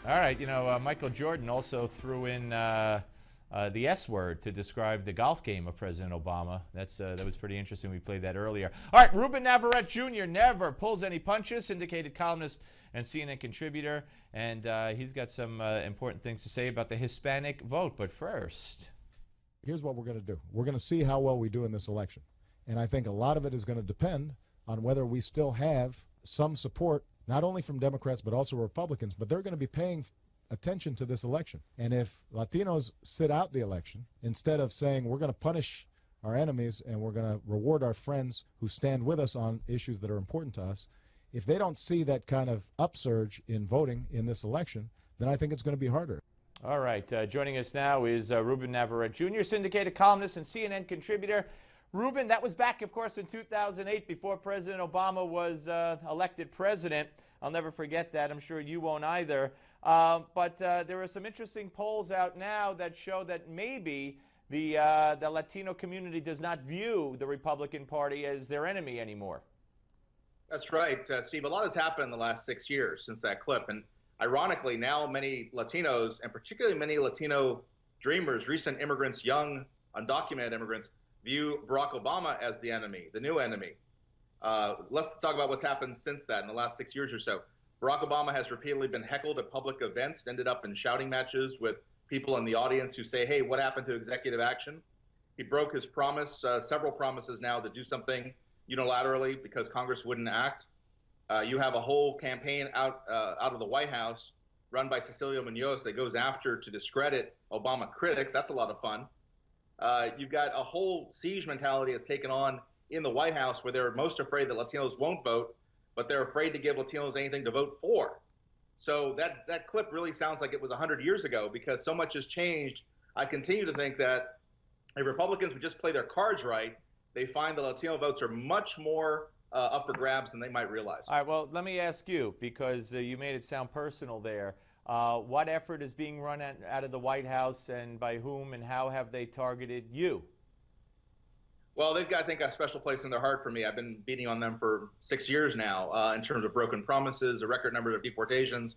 All right, Michael Jordan also threw in the S word to describe the golf game of President Obama. That was pretty interesting. We played that earlier. All right, Ruben Navarrette Jr. never pulls any punches, syndicated columnist and CNN contributor, and he's got some important things to say about the Hispanic vote. But first, here's what we're going to do. We're going to see how well we do in this election, and I think a lot of it is going to depend on whether we still have some support, not only from Democrats but also Republicans, but they're going to be paying attention to this election. And if Latinos sit out the election, instead of saying we're going to punish our enemies and we're going to reward our friends who stand with us on issues that are important to us, if they don't see that kind of upsurge in voting in this election, then I think it's going to be harder. All right, joining us now is Ruben Navarrette Jr., syndicated columnist and CNN contributor. Ruben, that was back, of course, in 2008, before President Obama was elected president. I'll never forget that. I'm sure you won't either. But there are some interesting polls out now that show that maybe the Latino community does not view the Republican Party as their enemy anymore. That's right, Steve. A lot has happened in the last 6 years since that clip. And ironically, now many Latinos, and particularly many Latino dreamers, recent immigrants, young, undocumented immigrants, view Barack Obama as the enemy, the new enemy. Let's talk about what's happened since that in the last 6 years or so. Barack Obama has repeatedly been heckled at public events, ended up in shouting matches with people in the audience who say, hey, what happened to executive action? He broke his promise, several promises now, to do something unilaterally because Congress wouldn't act. You have a whole campaign out of the White House run by Cecilia Munoz that goes after to discredit Obama critics. That's a lot of fun. You've got a whole siege mentality that's taken on in the White House where they're most afraid that Latinos won't vote, but they're afraid to give Latinos anything to vote for. So that clip really sounds like it was 100 years ago because so much has changed. I continue to think that if Republicans would just play their cards right, they find the Latino votes are much more up for grabs than they might realize. All right, well, let me ask you, because you made it sound personal there. What effort is being run out of the White House, and by whom, and how have they targeted you? Well, they've got, I think, a special place in their heart for me. I've been beating on them for 6 years now in terms of broken promises, a record number of deportations,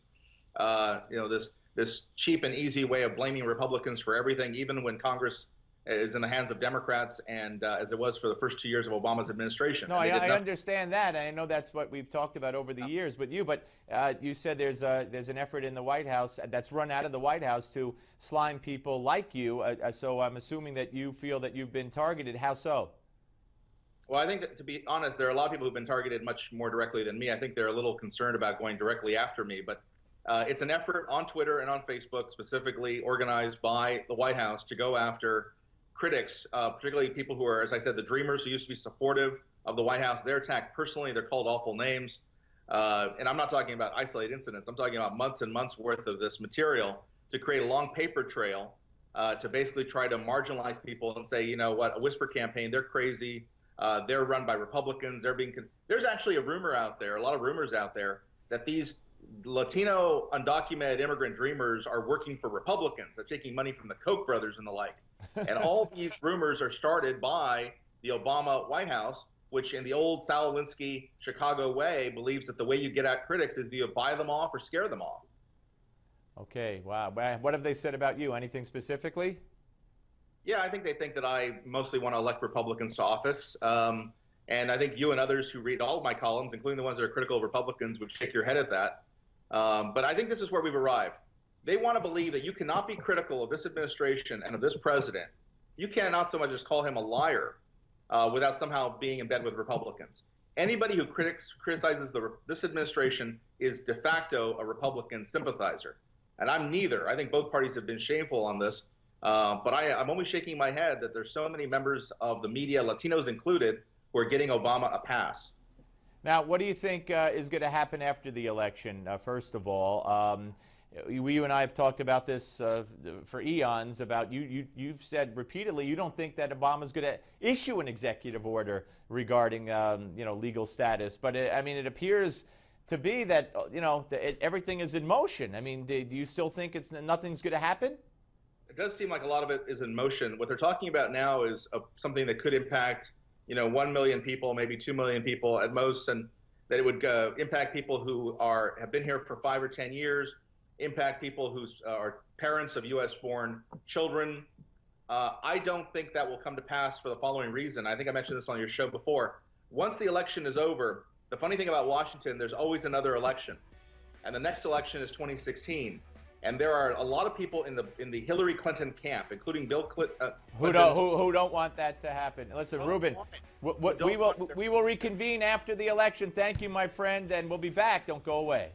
this cheap and easy way of blaming Republicans for everything, even when Congress is in the hands of Democrats, and as it was for the first 2 years of Obama's administration. No, I understand that. I know that's what we've talked about over the years with you, but you said there's an effort in the White House that's run out of the White House to slime people like you, so I'm assuming that you feel that you've been targeted. How so? Well, I think that, to be honest, there are a lot of people who've been targeted much more directly than me. I think they're a little concerned about going directly after me, but it's an effort on Twitter and on Facebook, specifically organized by the White House, to go after critics, particularly people who are, as I said, the dreamers who used to be supportive of the White House. They're attacked personally. They're called awful names. And I'm not talking about isolated incidents. I'm talking about months and months worth of this material to create a long paper trail to basically try to marginalize people and say, you know what, a whisper campaign, they're crazy. They're run by Republicans. There's actually a rumor out there, a lot of rumors out there, that these Latino undocumented immigrant dreamers are working for Republicans. They're taking money from the Koch brothers and the like. And all these rumors are started by the Obama White House, which in the old Saul Alinsky Chicago way believes that the way you get at critics is you buy them off or scare them off. Okay, wow. What have they said about you? Anything specifically? Yeah, I think they think that I mostly want to elect Republicans to office. And I think you and others who read all of my columns, including the ones that are critical of Republicans, would shake your head at that. But I think this is where we've arrived. They want to believe that you cannot be critical of this administration and of this president. You cannot so much as call him a liar without somehow being in bed with Republicans. Anybody who criticizes this administration is de facto a Republican sympathizer. And I'm neither. I think both parties have been shameful on this. But I'm only shaking my head that there's so many members of the media, Latinos included, who are getting Obama a pass. Now, what do you think is going to happen after the election, first of all? You and I have talked about this for eons, about you've said repeatedly you don't think that Obama's going to issue an executive order regarding legal status. But it appears to be that everything is in motion. I mean, do you still think nothing's going to happen? It does seem like a lot of it is in motion. What they're talking about now is something that could impact 1 million people, maybe 2 million people at most, and that it would impact people who have been here for 5 or 10 years. impact people who are parents of U.S.-born children. I don't think that will come to pass for the following reason. I think I mentioned this on your show before. Once the election is over, the funny thing about Washington, there's always another election. And the next election is 2016. And there are a lot of people in the Hillary Clinton camp, including Bill Clinton. Who don't want that to happen. Listen, Ruben, we will reconvene after the election. Thank you, my friend, and we'll be back. Don't go away.